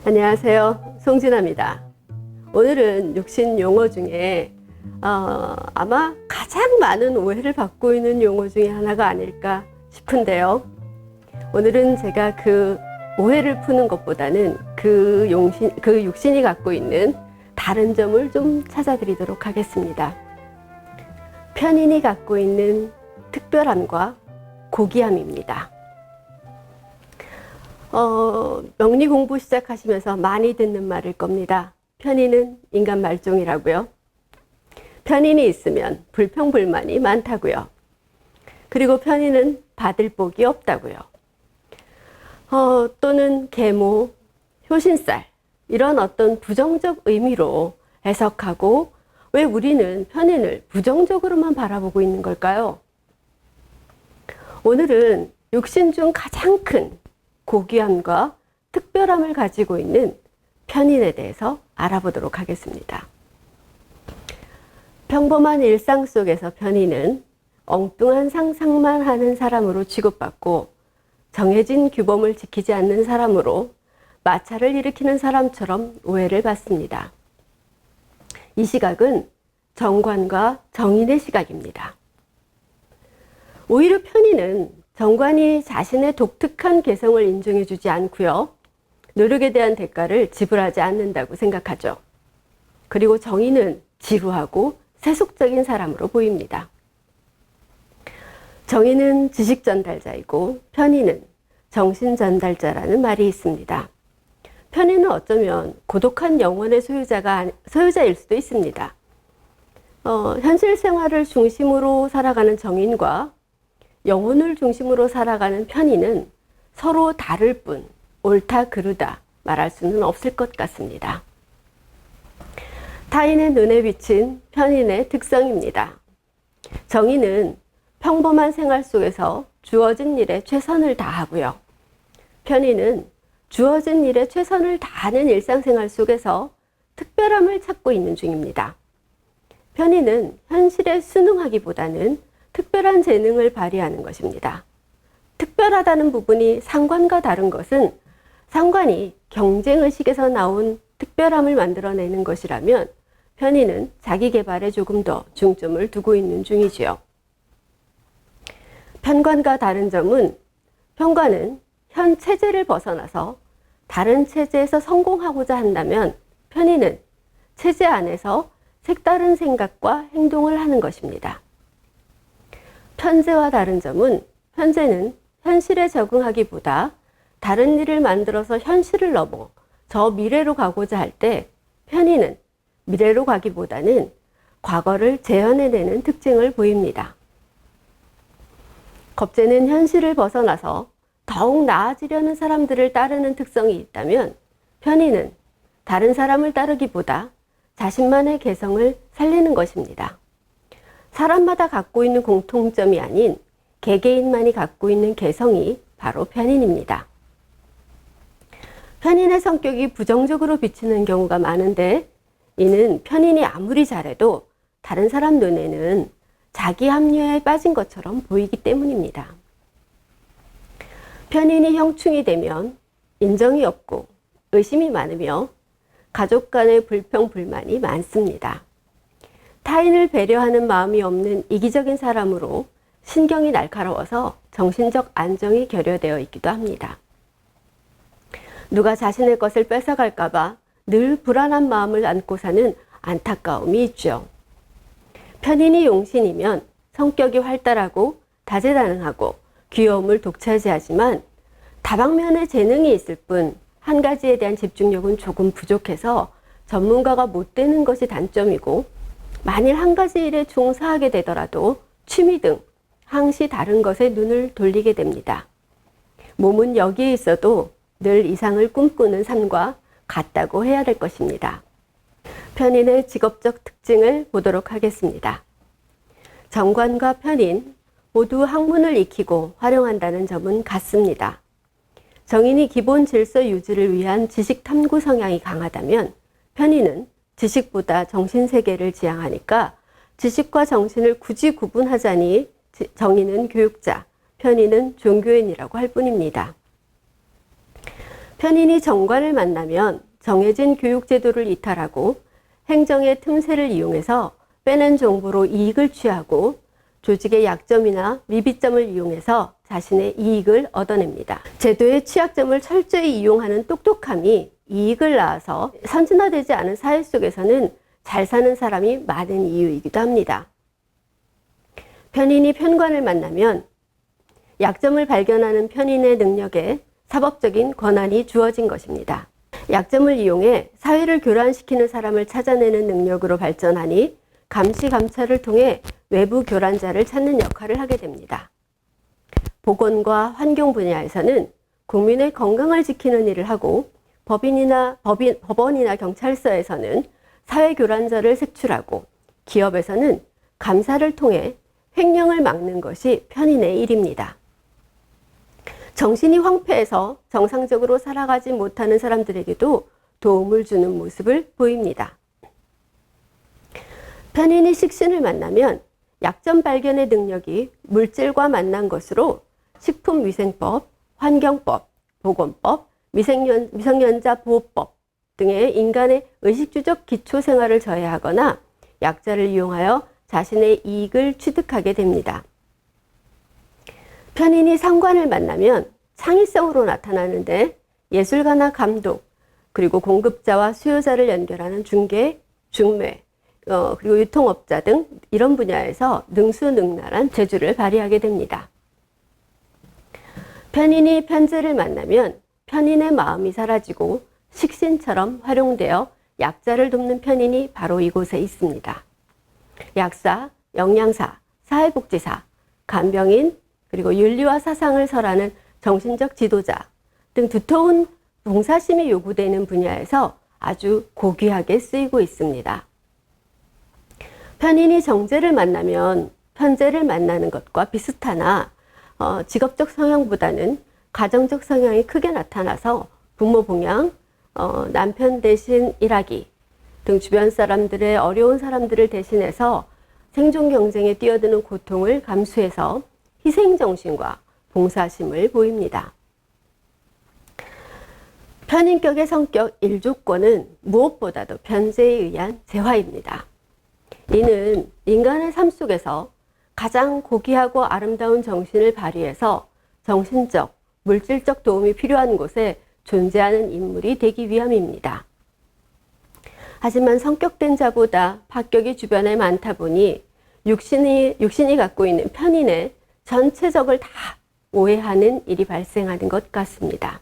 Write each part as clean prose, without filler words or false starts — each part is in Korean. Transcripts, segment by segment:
안녕하세요. 송진아입니다. 오늘은 육신 용어 중에 아마 가장 많은 오해를 받고 있는 용어 중에 하나가 아닐까 싶은데요. 오늘은 제가 그 오해를 푸는 것보다는 그 육신이 갖고 있는 다른 점을 좀 찾아드리도록 하겠습니다. 편인이 갖고 있는 특별함과 고귀함입니다. 명리 공부 시작하시면서 많이 듣는 말일 겁니다. 편인은 인간 말종이라고요. 편인이 있으면 불평불만이 많다고요. 그리고 편인은 받을 복이 없다고요. 또는 계모, 효신살 이런 어떤 부정적 의미로 해석하고 왜 우리는 편인을 부정적으로만 바라보고 있는 걸까요? 오늘은 육신 중 가장 큰 고귀함과 특별함을 가지고 있는 편인에 대해서 알아보도록 하겠습니다. 평범한 일상 속에서 편인은 엉뚱한 상상만 하는 사람으로 취급받고 정해진 규범을 지키지 않는 사람으로 마찰을 일으키는 사람처럼 오해를 받습니다. 이 시각은 정관과 정인의 시각입니다. 오히려 편인은 정관이 자신의 독특한 개성을 인정해주지 않고요. 노력에 대한 대가를 지불하지 않는다고 생각하죠. 그리고 정인은 지루하고 세속적인 사람으로 보입니다. 정인은 지식 전달자이고 편인은 정신 전달자라는 말이 있습니다. 편인은 어쩌면 고독한 영혼의 소유자일 수도 있습니다. 현실 생활을 중심으로 살아가는 정인과 영혼을 중심으로 살아가는 편인은 서로 다를 뿐 옳다 그르다 말할 수는 없을 것 같습니다. 타인의 눈에 비친 편인의 특성입니다. 정인은 평범한 생활 속에서 주어진 일에 최선을 다하고요. 편인은 주어진 일에 최선을 다하는 일상생활 속에서 특별함을 찾고 있는 중입니다. 편인은 현실에 순응하기보다는 특별한 재능을 발휘하는 것입니다. 특별하다는 부분이 상관과 다른 것은 상관이 경쟁의식에서 나온 특별함을 만들어내는 것이라면 편인은 자기 개발에 조금 더 중점을 두고 있는 중이지요. 편관과 다른 점은 편관은 현 체제를 벗어나서 다른 체제에서 성공하고자 한다면 편인은 체제 안에서 색다른 생각과 행동을 하는 것입니다. 편재와 다른 점은 편재는 현실에 적응하기보다 다른 일을 만들어서 현실을 넘어 저 미래로 가고자 할 때 편인은 미래로 가기보다는 과거를 재현해내는 특징을 보입니다. 겁재는 현실을 벗어나서 더욱 나아지려는 사람들을 따르는 특성이 있다면 편인은 다른 사람을 따르기보다 자신만의 개성을 살리는 것입니다. 사람마다 갖고 있는 공통점이 아닌 개개인만이 갖고 있는 개성이 바로 편인입니다. 편인의 성격이 부정적으로 비치는 경우가 많은데 이는 편인이 아무리 잘해도 다른 사람 눈에는 자기 합리화에 빠진 것처럼 보이기 때문입니다. 편인이 형충이 되면 인정이 없고 의심이 많으며 가족 간의 불평불만이 많습니다. 타인을 배려하는 마음이 없는 이기적인 사람으로 신경이 날카로워서 정신적 안정이 결여되어 있기도 합니다. 누가 자신의 것을 뺏어갈까봐 늘 불안한 마음을 안고 사는 안타까움이 있죠. 편인이 용신이면 성격이 활달하고 다재다능하고 귀여움을 독차지하지만 다방면의 재능이 있을 뿐 한 가지에 대한 집중력은 조금 부족해서 전문가가 못 되는 것이 단점이고 만일 한 가지 일에 종사하게 되더라도 취미 등 항시 다른 것에 눈을 돌리게 됩니다. 몸은 여기에 있어도 늘 이상을 꿈꾸는 삶과 같다고 해야 될 것입니다. 편인의 직업적 특징을 보도록 하겠습니다. 정관과 편인 모두 학문을 익히고 활용한다는 점은 같습니다. 정인이 기본 질서 유지를 위한 지식 탐구 성향이 강하다면 편인은 지식보다 정신세계를 지향하니까 지식과 정신을 굳이 구분하자니 정인은 교육자, 편인은 종교인이라고 할 뿐입니다. 편인이 정관을 만나면 정해진 교육제도를 이탈하고 행정의 틈새를 이용해서 빼낸 정보로 이익을 취하고 조직의 약점이나 미비점을 이용해서 자신의 이익을 얻어냅니다. 제도의 취약점을 철저히 이용하는 똑똑함이 이익을 낳아서 선진화되지 않은 사회 속에서는 잘 사는 사람이 많은 이유이기도 합니다. 편인이 편관을 만나면 약점을 발견하는 편인의 능력에 사법적인 권한이 주어진 것입니다. 약점을 이용해 사회를 교란시키는 사람을 찾아내는 능력으로 발전하니 감시 감찰을 통해 외부 교란자를 찾는 역할을 하게 됩니다. 보건과 환경 분야에서는 국민의 건강을 지키는 일을 하고 법원이나 경찰서에서는 사회 교란자를 색출하고 기업에서는 감사를 통해 횡령을 막는 것이 편인의 일입니다. 정신이 황폐해서 정상적으로 살아가지 못하는 사람들에게도 도움을 주는 모습을 보입니다. 편인이 식신을 만나면 약점 발견의 능력이 물질과 만난 것으로 식품위생법, 환경법, 보건법, 미성년자 보호법 등의 인간의 의식주적 기초생활을 저해하거나 약자를 이용하여 자신의 이익을 취득하게 됩니다. 편인이 상관을 만나면 창의성으로 나타나는데 예술가나 감독, 그리고 공급자와 수요자를 연결하는 중개, 중매, 그리고 유통업자 등 이런 분야에서 능수능란한 재주를 발휘하게 됩니다. 편인이 편재를 만나면 편인의 마음이 사라지고 식신처럼 활용되어 약자를 돕는 편인이 바로 이곳에 있습니다. 약사, 영양사, 사회복지사, 간병인, 그리고 윤리와 사상을 설하는 정신적 지도자 등 두터운 봉사심이 요구되는 분야에서 아주 고귀하게 쓰이고 있습니다. 편인이 정제를 만나면 편재를 만나는 것과 비슷하나 직업적 성향보다는 가정적 성향이 크게 나타나서 부모 봉양, 남편 대신 일하기 등 주변 사람들의 어려운 사람들을 대신해서 생존 경쟁에 뛰어드는 고통을 감수해서 희생정신과 봉사심을 보입니다. 편인격의 성격 1조건은 무엇보다도 편재에 의한 재화입니다. 이는 인간의 삶 속에서 가장 고귀하고 아름다운 정신을 발휘해서 정신적, 물질적 도움이 필요한 곳에 존재하는 인물이 되기 위함입니다. 하지만 성격된 자보다 파격이 주변에 많다 보니 육신이 갖고 있는 편인의 전체적을 다 오해하는 일이 발생하는 것 같습니다.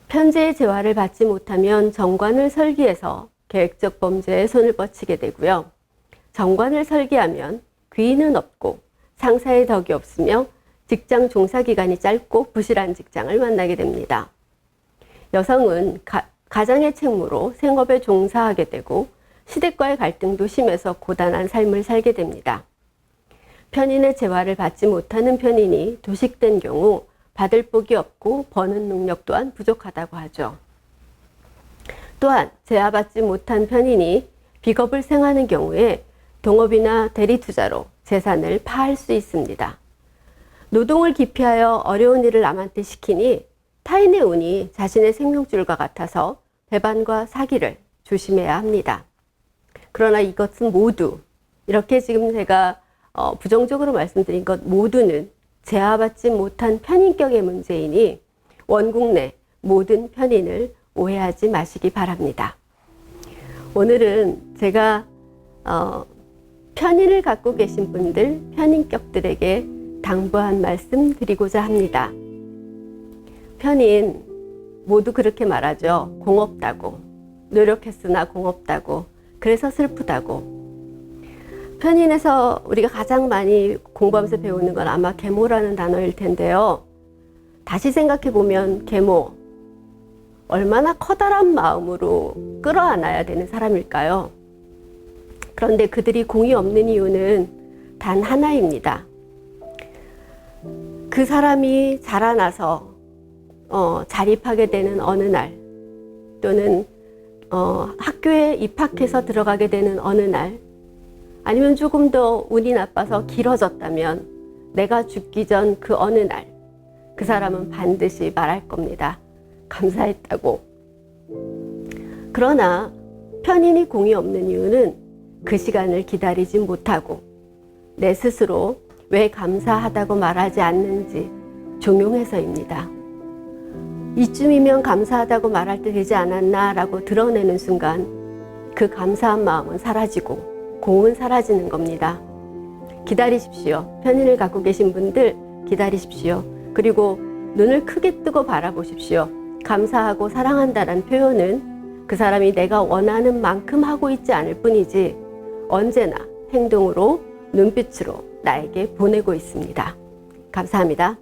편재의 재화를 받지 못하면 정관을 설계해서 계획적 범죄에 손을 뻗치게 되고요. 정관을 설계하면 귀인은 없고 상사의 덕이 없으며 직장 종사 기간이 짧고 부실한 직장을 만나게 됩니다. 여성은 가장의 책무로 생업에 종사하게 되고 시댁과의 갈등도 심해서 고단한 삶을 살게 됩니다. 편인의 재화를 받지 못하는 편인이 도식된 경우 받을 복이 없고 버는 능력 또한 부족하다고 하죠. 또한 재화받지 못한 편인이 비겁을 생하는 경우에 동업이나 대리투자로 재산을 파할 수 있습니다. 노동을 기피하여 어려운 일을 남한테 시키니 타인의 운이 자신의 생명줄과 같아서 배반과 사기를 조심해야 합니다. 그러나 이것은 모두 이렇게 지금 제가 부정적으로 말씀드린 것 모두는 재화받지 못한 편인격의 문제이니 원국 내 모든 편인을 오해하지 마시기 바랍니다. 오늘은 제가 편인을 갖고 계신 분들, 편인격들에게 당부한 말씀 드리고자 합니다. 편인 모두 그렇게 말하죠. 공없다고, 노력했으나 공없다고, 그래서 슬프다고. 편인에서 우리가 가장 많이 공부하면서 배우는 건 아마 계모라는 단어일 텐데요. 다시 생각해 보면 계모, 얼마나 커다란 마음으로 끌어안아야 되는 사람일까요? 그런데 그들이 공이 없는 이유는 단 하나입니다. 그 사람이 자라나서 자립하게 되는 어느 날, 또는 학교에 입학해서 들어가게 되는 어느 날, 아니면 조금 더 운이 나빠서 길어졌다면 내가 죽기 전 그 어느 날, 그 사람은 반드시 말할 겁니다. 감사했다고. 그러나 편인이 공이 없는 이유는 그 시간을 기다리지 못하고 내 스스로 왜 감사하다고 말하지 않는지 종용해서입니다. 이쯤이면 감사하다고 말할 때 되지 않았나 라고 드러내는 순간 그 감사한 마음은 사라지고 공은 사라지는 겁니다. 기다리십시오. 편인을 갖고 계신 분들 기다리십시오. 그리고 눈을 크게 뜨고 바라보십시오. 감사하고 사랑한다는 표현은 그 사람이 내가 원하는 만큼 하고 있지 않을 뿐이지 언제나 행동으로 눈빛으로 나에게 보내고 있습니다. 감사합니다.